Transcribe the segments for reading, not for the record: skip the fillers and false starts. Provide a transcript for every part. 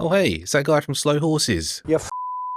Oh hey, it's that guy from Slow Horses. You're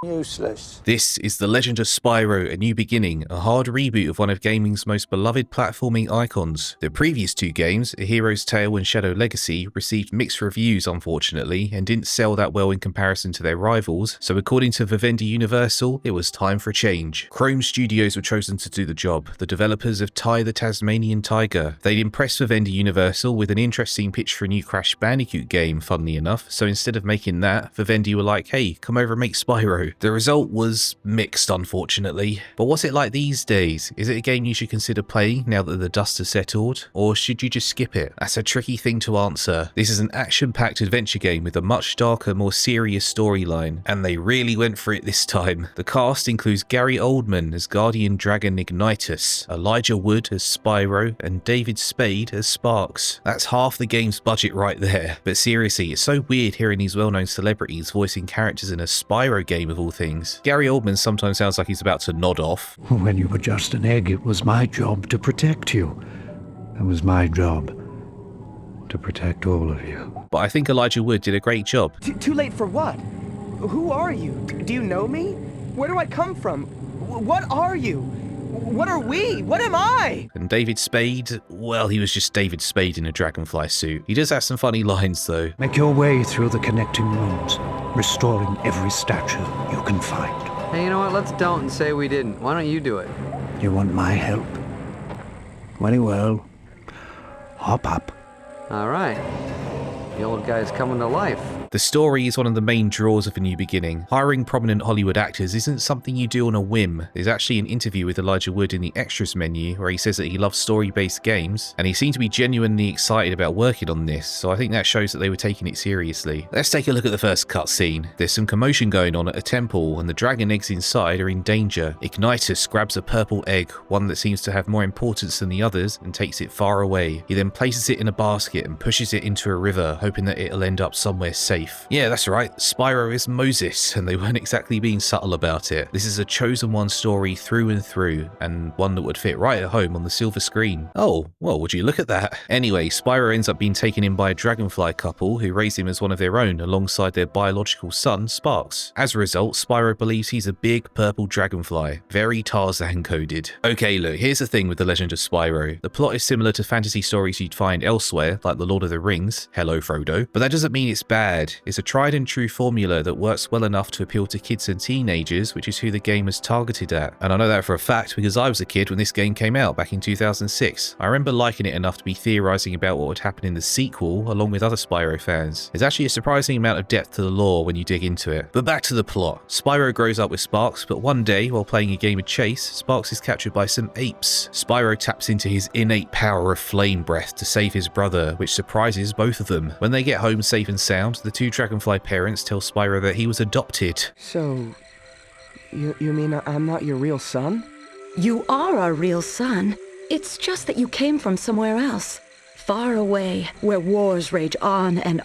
useless. This is The Legend of Spyro, A New Beginning, a hard reboot of one of gaming's most beloved platforming icons. The previous two games, A Hero's Tale and Shadow Legacy, received mixed reviews unfortunately, and didn't sell that well in comparison to their rivals, so according to Vivendi Universal, it was time for a change. Krome Studios were chosen to do the job, the developers of Ty the Tasmanian Tiger. They'd impressed Vivendi Universal with an interesting pitch for a new Crash Bandicoot game, funnily enough, so instead of making that, Vivendi were like, hey, come over and make Spyro. The result was mixed, unfortunately. But what's it like these days? Is it a game you should consider playing now that the dust has settled? Or should you just skip it? That's a tricky thing to answer. This is an action-packed adventure game with a much darker, more serious storyline, and they really went for it this time. The cast includes Gary Oldman as Guardian Dragon Ignitus, Elijah Wood as Spyro, and David Spade as Sparx. That's half the game's budget right there. But seriously, it's so weird hearing these well-known celebrities voicing characters in a Spyro game of all things. Gary Oldman sometimes sounds like he's about to nod off. When you were just an egg, it was my job to protect you. It was my job to protect all of you. But I think Elijah Wood did a great job. Too late for what? Who are you? Do you know me? Where do I come from? What are you? What are we? What am I? And David Spade, well, he was just David Spade in a dragonfly suit. He does have some funny lines though. Make your way through the connecting rooms, restoring every statue you can find. Hey, you know what? Let's don't and say we didn't. Why don't you do it? You want my help? Very well. Hop up. All right. The old guy's coming to life. The story is one of the main draws of A New Beginning. Hiring prominent Hollywood actors isn't something you do on a whim. There's actually an interview with Elijah Wood in the extras menu where he says that he loves story-based games, and he seemed to be genuinely excited about working on this, so I think that shows that they were taking it seriously. Let's take a look at the first cutscene. There's some commotion going on at a temple, and the dragon eggs inside are in danger. Ignitus grabs a purple egg, one that seems to have more importance than the others, and takes it far away. He then places it in a basket and pushes it into a river, hoping that it'll end up somewhere safe. Yeah, that's right, Spyro is Moses, and they weren't exactly being subtle about it. This is a chosen one story through and through, and one that would fit right at home on the silver screen. Oh, well, would you look at that? Anyway, Spyro ends up being taken in by a dragonfly couple who raise him as one of their own alongside their biological son, Sparx. As a result, Spyro believes he's a big purple dragonfly, very Tarzan coded. Okay, look, here's the thing with The Legend of Spyro. The plot is similar to fantasy stories you'd find elsewhere, like The Lord of the Rings, hello Frodo, but that doesn't mean it's bad. It's a tried and true formula that works well enough to appeal to kids and teenagers, which is who the game is targeted at. And I know that for a fact because I was a kid when this game came out back in 2006. I remember liking it enough to be theorizing about what would happen in the sequel along with other Spyro fans. There's actually a surprising amount of depth to the lore when you dig into it. But back to the plot. Spyro grows up with Sparx, but one day while playing a game of chase, Sparx is captured by some apes. Spyro taps into his innate power of flame breath to save his brother, which surprises both of them. When they get home safe and sound, the two dragonfly parents tell Spyro that he was adopted. So, you mean I'm not your real son? You are our real son. It's just that you came from somewhere else. Far away, where wars rage on, and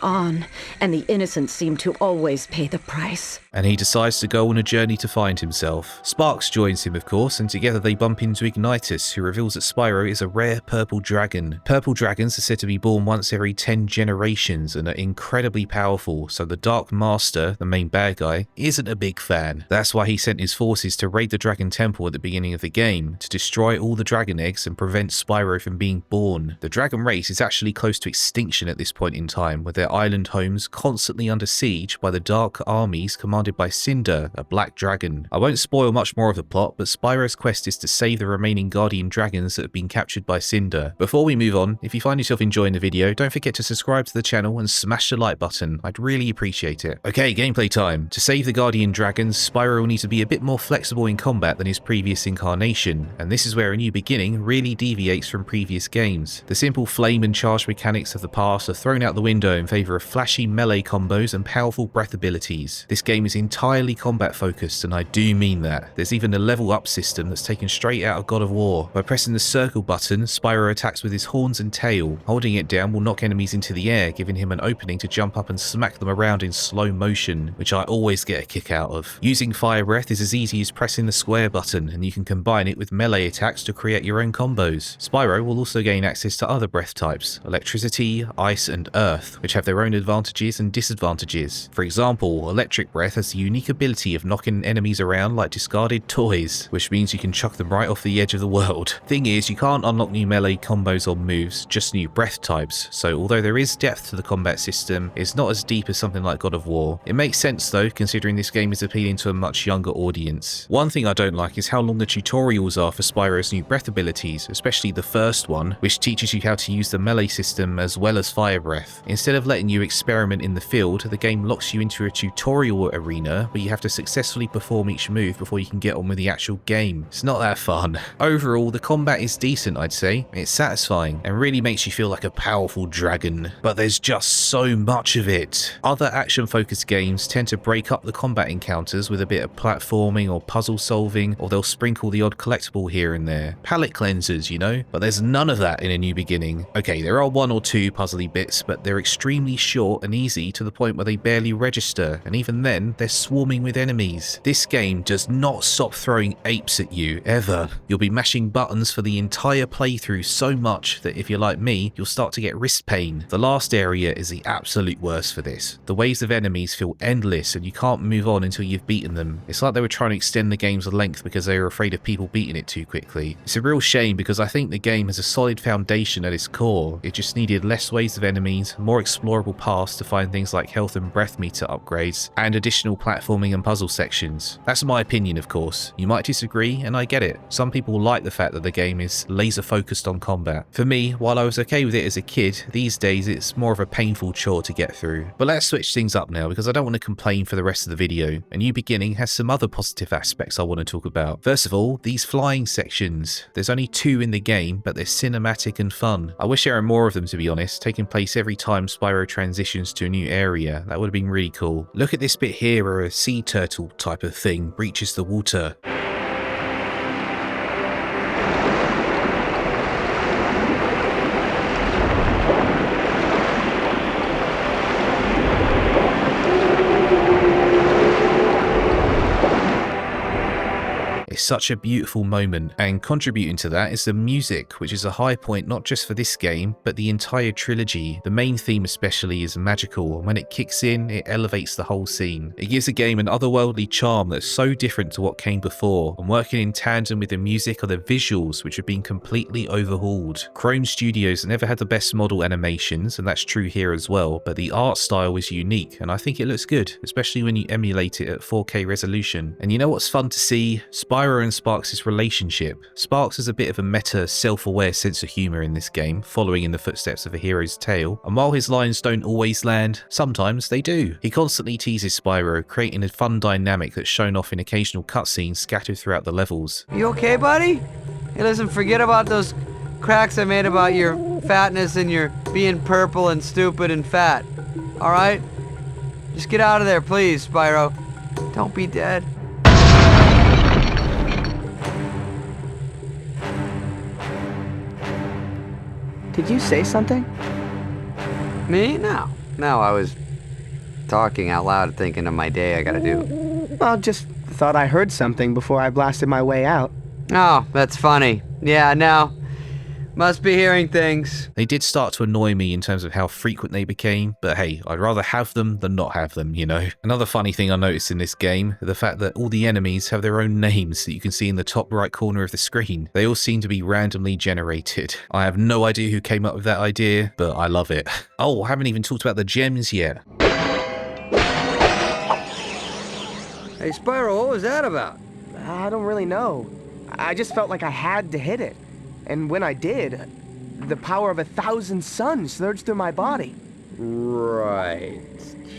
the innocent seem to always pay the price. And he decides to go on a journey to find himself. Sparx joins him, of course, and together they bump into Ignitus, who reveals that Spyro is a rare purple dragon. Purple dragons are said to be born once every 10 generations and are incredibly powerful, so the Dark Master, the main bad guy, isn't a big fan. That's why he sent his forces to raid the Dragon Temple at the beginning of the game, to destroy all the dragon eggs and prevent Spyro from being born. The dragon race is actually close to extinction at this point in time, with their island homes constantly under siege by the Dark Armies commanded by Cynder, a black dragon. I won't spoil much more of the plot, but Spyro's quest is to save the remaining guardian dragons that have been captured by Cynder. Before we move on, if you find yourself enjoying the video, don't forget to subscribe to the channel and smash the like button. I'd really appreciate it. Okay, gameplay time. To save the guardian dragons, Spyro will need to be a bit more flexible in combat than his previous incarnation, and this is where A New Beginning really deviates from previous games. The simple flame and charge mechanics of the past are thrown out the window in favour of flashy melee combos and powerful breath abilities. This game is entirely combat focused, and I do mean that. There's even a level up system that's taken straight out of God of War. By pressing the circle button, Spyro attacks with his horns and tail. Holding it down will knock enemies into the air, giving him an opening to jump up and smack them around in slow motion, which I always get a kick out of. Using fire breath is as easy as pressing the square button, and you can combine it with melee attacks to create your own combos. Spyro will also gain access to other breath types types, electricity, ice and earth, which have their own advantages and disadvantages. For example, electric breath has the unique ability of knocking enemies around like discarded toys, which means you can chuck them right off the edge of the world. Thing is, you can't unlock new melee combos or moves, just new breath types, so although there is depth to the combat system, it's not as deep as something like God of War. It makes sense though, considering this game is appealing to a much younger audience. One thing I don't like is how long the tutorials are for Spyro's new breath abilities, especially the first one, which teaches you how to use the melee system as well as fire breath. Instead of letting you experiment in the field, the game locks you into a tutorial arena where you have to successfully perform each move before you can get on with the actual game. It's not that fun. Overall, the combat is decent, I'd say. It's satisfying and really makes you feel like a powerful dragon, but there's just so much of it. Other action-focused games tend to break up the combat encounters with a bit of platforming or puzzle solving, or they'll sprinkle the odd collectible here and there. Palette cleansers, you know? But there's none of that in A New Beginning. Okay, there are one or two puzzly bits, but they're extremely short and easy to the point where they barely register, and even then, they're swarming with enemies. This game does not stop throwing apes at you, ever. You'll be mashing buttons for the entire playthrough so much that if you're like me, you'll start to get wrist pain. The last area is the absolute worst for this. The waves of enemies feel endless and you can't move on until you've beaten them. It's like they were trying to extend the game's length because they were afraid of people beating it too quickly. It's a real shame because I think the game has a solid foundation at its core. It just needed less waves of enemies, more explorable paths to find things like health and breath meter upgrades, and additional platforming and puzzle sections. That's my opinion, of course. You might disagree, and I get it. Some people like the fact that the game is laser focused on combat. For me, while I was okay with it as a kid, these days it's more of a painful chore to get through. But let's switch things up now because I don't want to complain for the rest of the video. A New Beginning has some other positive aspects I want to talk about. First of all, these flying sections. There's only 2 in the game, but they're cinematic and fun. I wish there were more of them, to be honest, taking place every time Spyro transitions to a new area. That would have been really cool. Look at this bit here where a sea turtle type of thing breaches the water. It's such a beautiful moment, and contributing to that is the music, which is a high point not just for this game, but the entire trilogy. The main theme especially is magical, and when it kicks in, it elevates the whole scene. It gives the game an otherworldly charm that's so different to what came before, and working in tandem with the music are the visuals, which have been completely overhauled. Krome Studios never had the best model animations, and that's true here as well, but the art style is unique, and I think it looks good, especially when you emulate it at 4K resolution. And you know what's fun to see? Spyro and Sparx' relationship. Sparx has a bit of a meta, self-aware sense of humour in this game, following in the footsteps of a hero's tale, and while his lines don't always land, sometimes they do. He constantly teases Spyro, creating a fun dynamic that's shown off in occasional cutscenes scattered throughout the levels. You okay, buddy? Hey, listen, forget about those cracks I made about your fatness and your being purple and stupid and fat. Alright? Just get out of there, please, Spyro. Don't be dead. Did you say something? Me? No. No, I was talking out loud, thinking of my day I gotta do. Well, just thought I heard something before I blasted my way out. Oh, that's funny. Yeah, no. Must be hearing things. They did start to annoy me in terms of how frequent they became, but hey, I'd rather have them than not have them, you know? Another funny thing I noticed in this game, the fact that all the enemies have their own names that you can see in the top right corner of the screen. They all seem to be randomly generated. I have no idea who came up with that idea, but I love it. Oh, I haven't even talked about the gems yet. Hey, Spyro, what was that about? I don't really know. I just felt like I had to hit it. And when I did, the power of 1,000 suns surged through my body. Right.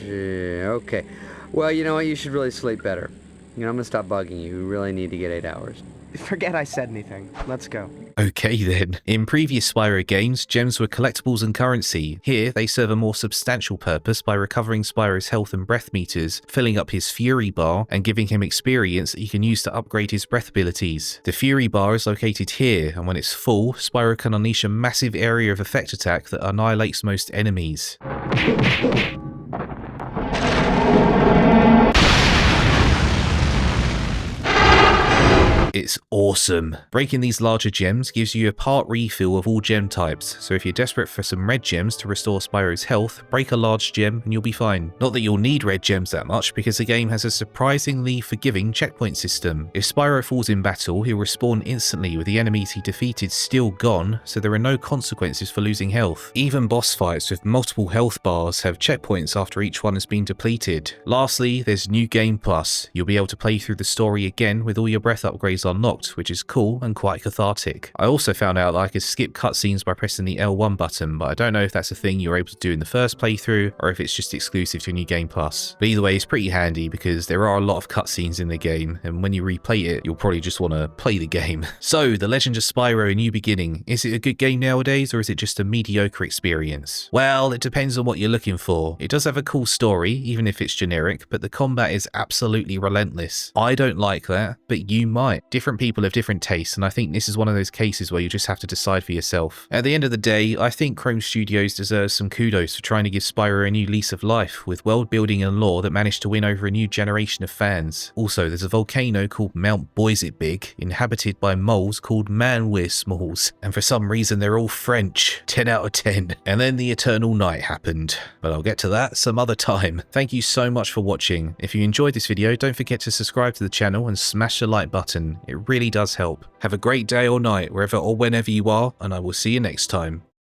Yeah, okay. Well, you know what? You should really sleep better. You know, I'm gonna stop bugging you. You really need to get 8 hours. Forget I said anything. Let's go. Okay then. In previous Spyro games, gems were collectibles and currency. Here, they serve a more substantial purpose by recovering Spyro's health and breath meters, filling up his Fury bar, and giving him experience that he can use to upgrade his breath abilities. The Fury bar is located here, and when it's full, Spyro can unleash a massive area of effect attack that annihilates most enemies. It it's awesome. Breaking these larger gems gives you a part refill of all gem types, so if you're desperate for some red gems to restore Spyro's health, break a large gem and you'll be fine. Not that you'll need red gems that much, because the game has a surprisingly forgiving checkpoint system. If Spyro falls in battle, he'll respawn instantly with the enemies he defeated still gone, so there are no consequences for losing health. Even boss fights with multiple health bars have checkpoints after each one has been depleted. Lastly, there's New Game Plus. You'll be able to play through the story again with all your breath upgrades unlocked, which is cool and quite cathartic. I also found out that I could skip cutscenes by pressing the L1 button, but I don't know if that's a thing you're able to do in the first playthrough or if it's just exclusive to New Game Plus. But either way, it's pretty handy because there are a lot of cutscenes in the game, and when you replay it, you'll probably just want to play the game. So, The Legend of Spyro: A New Beginning. Is it a good game nowadays, or is it just a mediocre experience? Well, it depends on what you're looking for. It does have a cool story, even if it's generic, but the combat is absolutely relentless. I don't like that, but you might. Different people have different tastes, and I think this is one of those cases where you just have to decide for yourself. At the end of the day, I think Krome Studios deserves some kudos for trying to give Spyro a new lease of life, with world building and lore that managed to win over a new generation of fans. Also, there's a volcano called Mount Boyzitbig, inhabited by moles called Man-We're-Smalls, and for some reason they're all French. 10 out of 10. And then the Eternal Night happened, but I'll get to that some other time. Thank you so much for watching. If you enjoyed this video, don't forget to subscribe to the channel and smash the like button. It really does help. Have a great day or night, wherever or whenever you are, and I will see you next time.